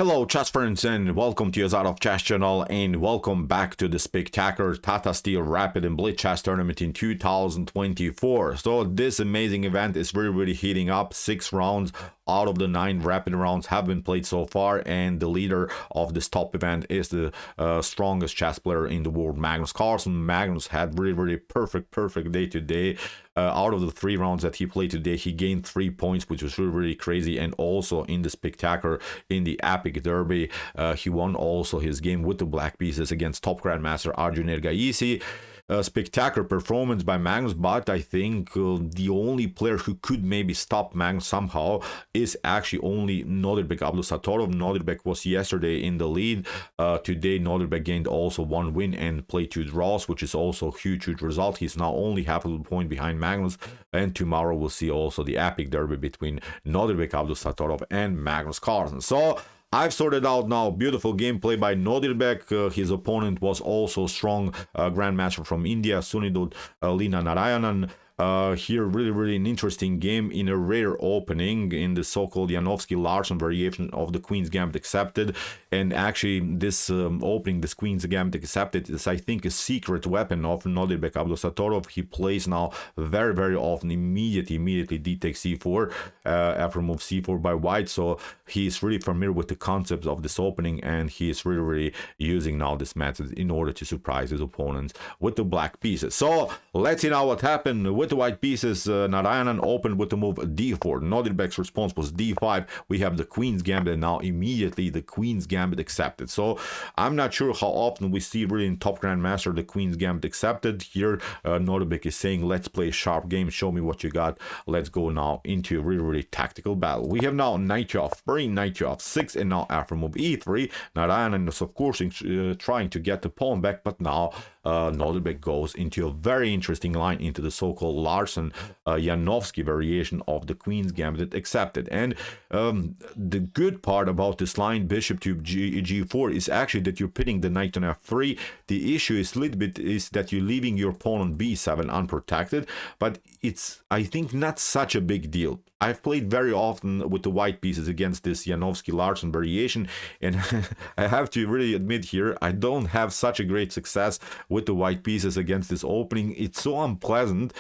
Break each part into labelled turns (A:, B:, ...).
A: Hello chess friends and welcome to your Out of Chess channel and welcome back to the spectacular Tata Steel Rapid and Blitz chess tournament in 2024. So this amazing event is really heating up. 6 rounds out of the 9 rapid rounds have been played so far, and the leader of this top event is the strongest chess player in the world, Magnus Carlsen. Magnus had really perfect day today. Out of the 3 rounds that he played today, he gained 3 points, which was really crazy. And also in the spectacular, in the epic derby, he won also his game with the black pieces against top grandmaster Arjun Erigaisi. Spectacular performance by Magnus, but I think the only player who could maybe stop Magnus somehow is actually only Nodirbek Abdusattorov. Nodirbek was yesterday in the lead. Today Nodirbek gained also 1 win and played 2 draws, which is also a huge result. He's now only half a point behind Magnus, and tomorrow we'll see also the epic derby between Nodirbek Abdusattorov and Magnus Carlsen. So I've sorted out now beautiful gameplay by Nodirbek. His opponent was also strong grandmaster from India, Sunidod L Narayanan. Here really an interesting game in a rare opening in the so-called Janowski-Larsen variation of the Queen's Gambit accepted. And actually this opening, this Queen's Gambit accepted, is I think a secret weapon of Nodirbek Abdusattorov. He plays now very often immediately d takes c4 after move c4 by white. So he's really familiar with the concepts of this opening, and he is really using now this method in order to surprise his opponents with the black pieces. So let's see now what happened with the white pieces. Narayanan opened with the move d4. Nodirbek's response was d5. We have the Queen's Gambit, and now immediately the Queen's Gambit accepted. So I'm not sure how often we see really in top grandmaster the Queen's Gambit accepted. Here Nodirbek is saying, let's play a sharp game, show me what you got. Let's go now into a really tactical battle. We have now knight to f3, knight to f6, and now after move e3, Narayanan is of course trying to get the pawn back, but now Nodirbek goes into a very interesting line into the so-called Larsen Janowski variation of the Queen's Gambit accepted. And the good part about this line, bishop to g4, is actually that you're pitting the knight on f3. The issue is a little bit is that you're leaving your pawn on b7 unprotected, but it's, I think, not such a big deal. I've played very often with the white pieces against this Janowski-Larsen variation, and I have to really admit here, I don't have such a great success with the white pieces against this opening. It's so unpleasant.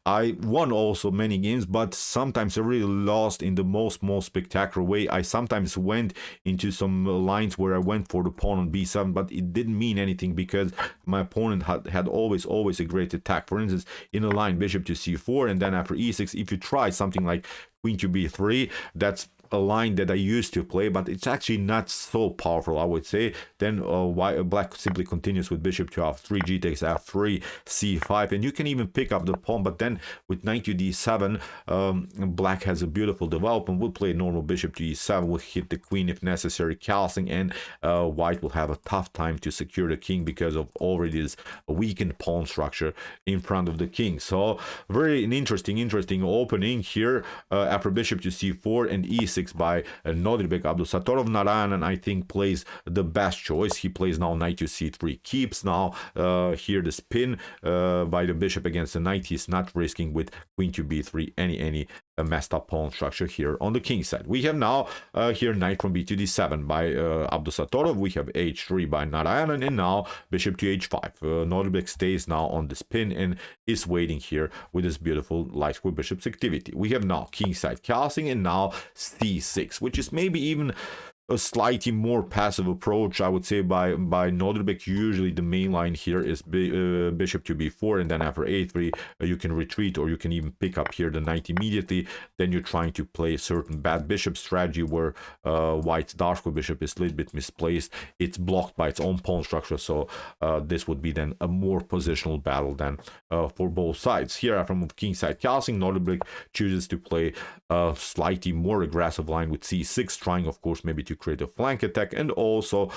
A: I won also many games, but sometimes I really lost in the most spectacular way. I sometimes went into some lines where I went for the pawn on b7, but it didn't mean anything because my opponent had always a great attack. For instance, in a line bishop to c4, and then after e6, if you try something like queen to b3, that's a line that I used to play, but it's actually not so powerful, I would say. Then black simply continues with bishop to f3, g takes f3, c5, and you can even pick up the pawn. But then with knight to d7, black has a beautiful development. We'll play normal bishop to e7, we'll hit the queen if necessary, castling, and white will have a tough time to secure the king because of already this weakened pawn structure in front of the king. So very an interesting opening here after bishop to c4 and e6 by Nodirbek Abdusattorov. Narayanan, I think, plays the best choice. He plays now knight to c3, keeps now here the spin by the bishop against the knight. He's not risking with queen to b3 any messed up pawn structure here on the king side. We have now here knight from b to d7 by Abdusattorov. We have h3 by Narayanan, and now bishop to h5. Nodirbek stays now on the spin and is waiting here with this beautiful light square bishop's activity. We have now king side castling, and now c6, which is maybe even a slightly more passive approach, I would say, by Nodirbek. Usually the main line here is bishop to b4, and then after a3 you can retreat, or you can even pick up here the knight immediately. Then you're trying to play a certain bad bishop strategy where white's dark square bishop is a little bit misplaced. It's blocked by its own pawn structure, so this would be then a more positional battle than for both sides. Here after move king side castling, Nodirbek chooses to play a slightly more aggressive line with c6, trying of course maybe to create a flank attack, and also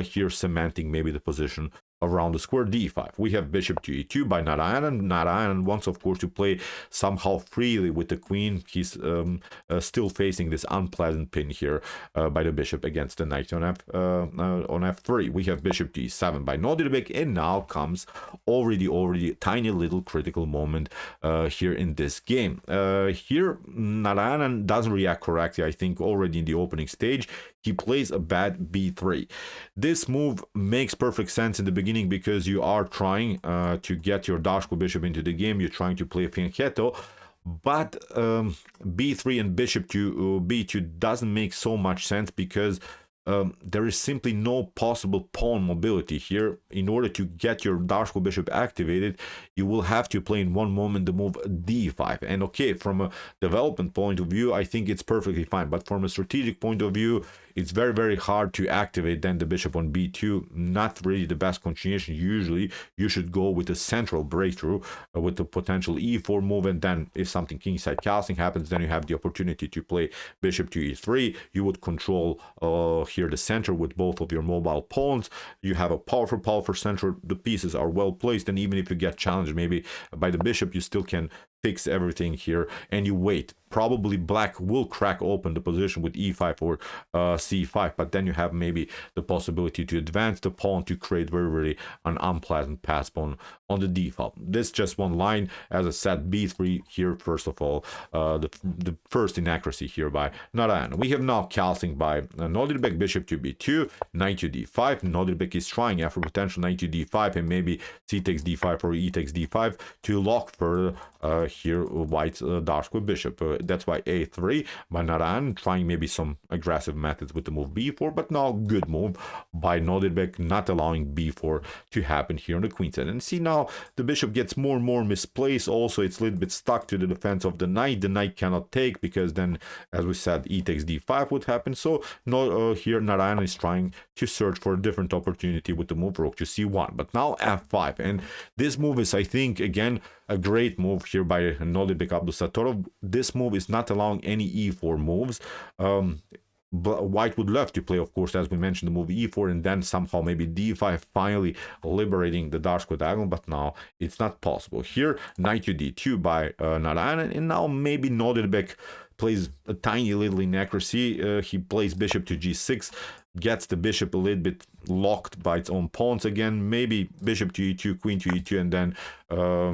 A: here cementing maybe the position around the square d5. We have bishop to e2 by Narayanan. Narayanan wants, of course, to play somehow freely with the queen. He's still facing this unpleasant pin here by the bishop against the knight on f3. We have bishop to e7 by Nodirbek, and now comes already a tiny little critical moment here in this game. Here Narayanan doesn't react correctly, I think, already in the opening stage. he plays a bad b3. This move makes perfect sense in the beginning because you are trying to get your Dashko bishop into the game. You're trying to play fianchetto, but b3 and bishop to b2 doesn't make so much sense because there is simply no possible pawn mobility here. In order to get your Dashko bishop activated, you will have to play in one moment the move d5. And okay, from a development point of view, I think it's perfectly fine. But from a strategic point of view, it's very, very hard to activate then the bishop on b2. Not really the best continuation. Usually, you should go with a central breakthrough with the potential e4 move. And then if something kingside castling happens, then you have the opportunity to play bishop to e3. You would control here the center with both of your mobile pawns. You have a powerful center. The pieces are well placed, and even if you get challenged maybe by the bishop, you still can fix everything here, and you wait. Probably black will crack open the position with e5 or c5, but then you have maybe the possibility to advance the pawn to create very an unpleasant pass pawn on the d-file. This just one line. As I said, b3 here, first of all, the first inaccuracy here by Narayanan. We have now castling by Nodirbek, bishop to b2, knight to d5. Nodirbek is trying after potential knight to d5 and maybe c takes d5 or e takes d5 to lock further here white's Dashko bishop. That's why a3 by Narayanan, trying maybe some aggressive methods with the move b4, but now good move by Nodirbek, not allowing b4 to happen here on the queen side. And see, now the bishop gets more and more misplaced. Also, it's a little bit stuck to the defense of the knight. The knight cannot take because then, as we said, e takes d5 would happen. So here Narayanan is trying to search for a different opportunity with the move rook to c1. But now f5, and this move is, I think, again, a great move here by Nodirbek Abdusattorov. This move is not allowing any e4 moves. White would love to play, of course, as we mentioned, the move e4 and then somehow maybe d5, finally liberating the Dashko diagonal, but now it's not possible. Here, knight to d2 by Narayanan, and now maybe Nodirbek plays a tiny little inaccuracy. He plays bishop to g6, gets the bishop a little bit locked by its own pawns again. Maybe bishop to e2, queen to e2, and then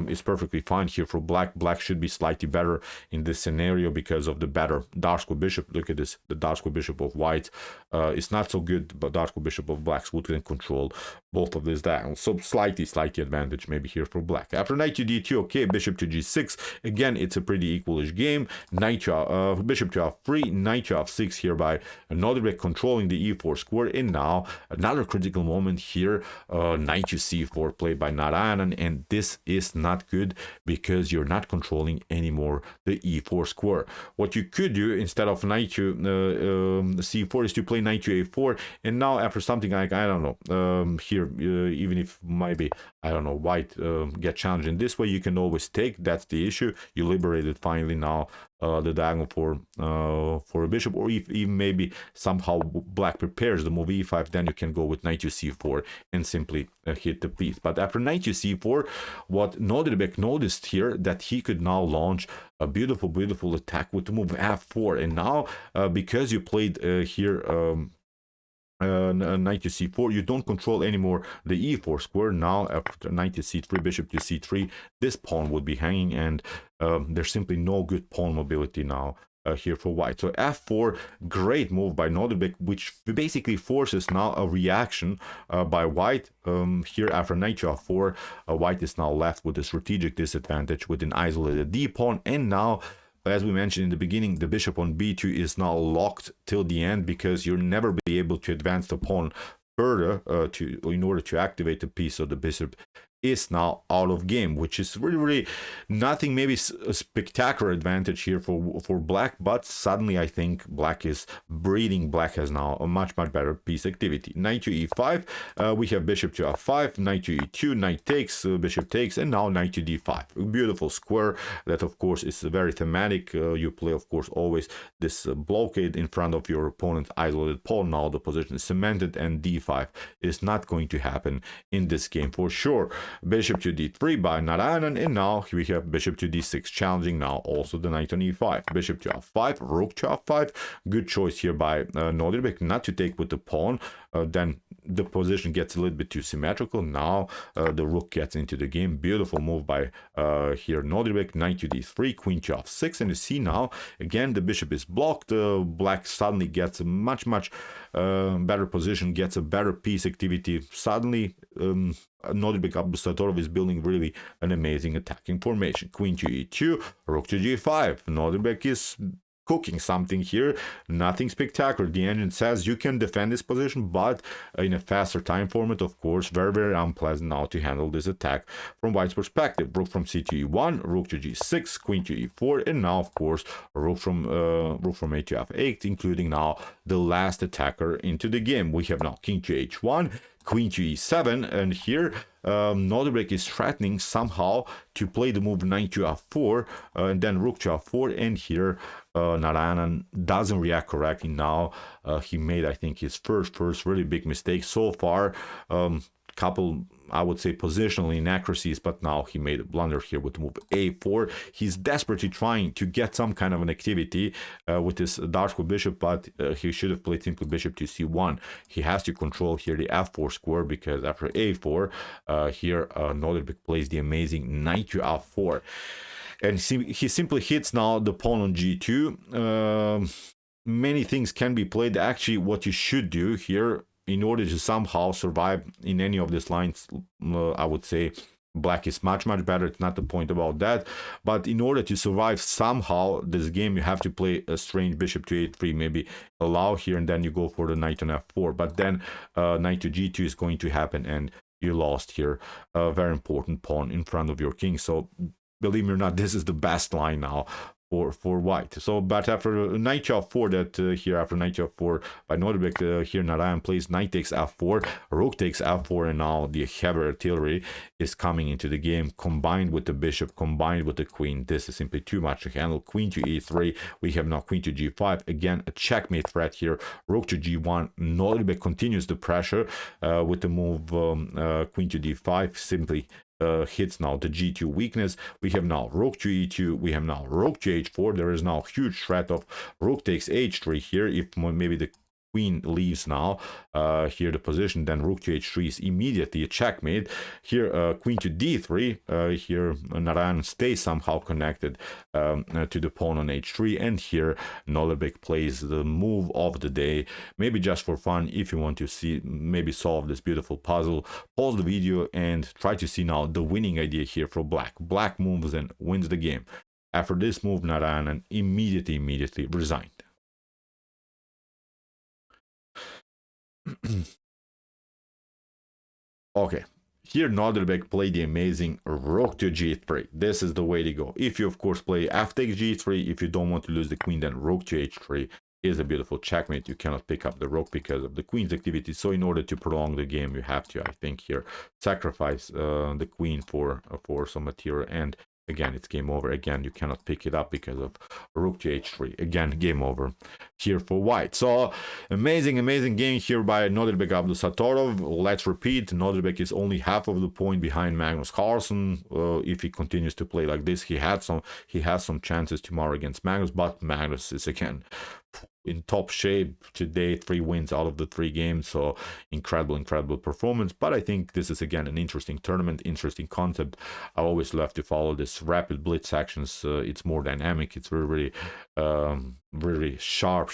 A: it's perfectly fine here for black. Black should be slightly better in this scenario because of the better Dashko bishop. Look at this, the Dashko bishop of white is not so good, but Dashko bishop of black's would can control both of these diagonals. So slightly advantage maybe here for black. After knight to d2, okay, bishop to g6. Again, it's a pretty equalish game. Knight to bishop to f3, knight to f6 here by Nodirbek controlling the e4 square. And now another critical moment here, knight to c4 played by Narayanan, and this is not good because you're not controlling anymore the e4 square. What you could do instead of knight to c4 is to play knight to a4, and now after something like, I don't know, here even if maybe, I don't know, white get challenged in this way, you can always take. That's the issue. You liberated finally now the diagonal for a bishop, or if even maybe somehow black prepares the move e5, then you can go with knight to c4 and simply hit the piece. But after knight to c4, what Nodirbek noticed here, that he could now launch a beautiful attack with the move f4. And now because you played here knight to c4, you don't control anymore the e4 square. Now after knight to c3, bishop to c3, this pawn would be hanging, and there's simply no good pawn mobility now here for white. So f4, great move by Nodirbek, which basically forces now a reaction by white. Here after knight to f4, white is now left with a strategic disadvantage with an isolated d pawn, and now, as we mentioned in the beginning, the bishop on b2 is now locked till the end because you'll never be able to advance the pawn further in order to activate the piece. So the bishop is now out of game, which is really nothing, maybe a spectacular advantage here for black, but suddenly I think black is breathing. Black has now a much better piece activity. Knight to e5, we have bishop to f5, knight to e2, knight takes, bishop takes, and now knight to d5. A beautiful square that of course is very thematic. You play of course always this blockade in front of your opponent's isolated pawn. Now the position is cemented, and d5 is not going to happen in this game for sure. bishop to d3 by Narayanan, and now we have bishop to d6, challenging now also the knight on e5. Bishop to f5, rook to f5. Good choice here by Nodirbek not to take with the pawn. Then the position gets a little bit too symmetrical. Now the rook gets into the game. Beautiful move by here Nodirbek. Knight to d3, queen to f6, and you see now again the bishop is blocked. Black suddenly gets a much better position, gets a better piece activity. Suddenly Nodirbek Abdusattorov is building really an amazing attacking formation. Queen to e2, rook to g5. Nodirbek is cooking something here, nothing spectacular. The engine says you can defend this position, but in a faster time format, of course, very unpleasant now to handle this attack from White's perspective. Rook from c to e1, rook to g6, queen to e4, and now, of course, rook from a to f8, including now the last attacker into the game. We have now king to h1, queen to e7, and here Nodirbek is threatening somehow to play the move knight to f4 and then rook to f4, and here Narayanan doesn't react correctly. Now he made, I think, his first really big mistake so far. Couple, I would say, positional inaccuracies, but now he made a blunder here with the move a4. He's desperately trying to get some kind of an activity with his dark bishop, but he should have played simply bishop to c1. He has to control here the f4 square, because after a4 here Nodirbek plays the amazing knight to f4, and he simply hits now the pawn on g2. Many things can be played. Actually, what you should do here in order to somehow survive in any of these lines, I would say black is much better. It's not the point about that, but in order to survive somehow this game, you have to play a strange bishop to a3, maybe allow here, and then you go for the knight on f4, but then knight to g2 is going to happen, and you lost here a very important pawn in front of your king. So believe me or not, this is the best line now for white. So, but after knight to f4, that here after knight to f4 by Nodirbek, here Narayan plays knight takes f4, rook takes f4, and now the heavy artillery is coming into the game, combined with the bishop, combined with the queen. This is simply too much to handle. Queen to e3, we have now queen to g5, again a checkmate threat here. Rook to g1, Nodirbek continues the pressure with the move queen to d5, simply hits now the g2 weakness. We have now rook to e2, we have now rook to h4. There is now a huge threat of rook takes h3 here. If maybe the queen leaves now here the position, then rook to h3 is immediately a checkmate. Here queen to d3, here Narayanan stays somehow connected to the pawn on h3, and here Nodirbek plays the move of the day, maybe just for fun. If you want to see, maybe solve this beautiful puzzle, pause the video and try to see now the winning idea here for black. Black moves and wins the game. After this move, Narayanan immediately resigned. Okay, here Nodirbek played the amazing rook to g3. This is the way to go. If you of course play f takes g3, if you don't want to lose the queen, then rook to h3 is a beautiful checkmate. You cannot pick up the rook because of the queen's activity. So in order to prolong the game, you have to, I think, here sacrifice the queen for some material, and again it's game over. Again, you cannot pick it up because of rook to h3. Again, game over here for white. So amazing game here by Nodirbek Abdusattorov. Let's repeat, Nodirbek is only half of the point behind Magnus Carlsen. If he continues to play like this, he has some chances tomorrow against Magnus, but Magnus is again in top shape today, 3 wins out of the 3 games. So incredible performance. But I think this is again an interesting tournament, interesting concept. I always love to follow this rapid blitz sections. It's more dynamic. It's really sharp.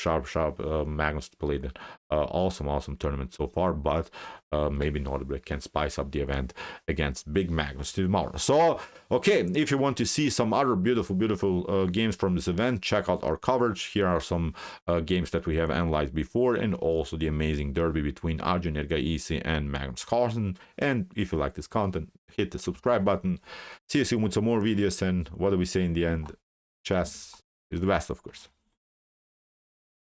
A: Magnus played an awesome tournament so far, but maybe Nodirbek can spice up the event against big Magnus tomorrow. So okay, if you want to see some other beautiful games from this event, check out our coverage. Here are some games that we have analyzed before, and also the amazing derby between Arjun Erigaisi and Magnus Carlsen. And if you like this content, hit the subscribe button. See you soon with some more videos, and what do we say in the end? Chess is the best, of course.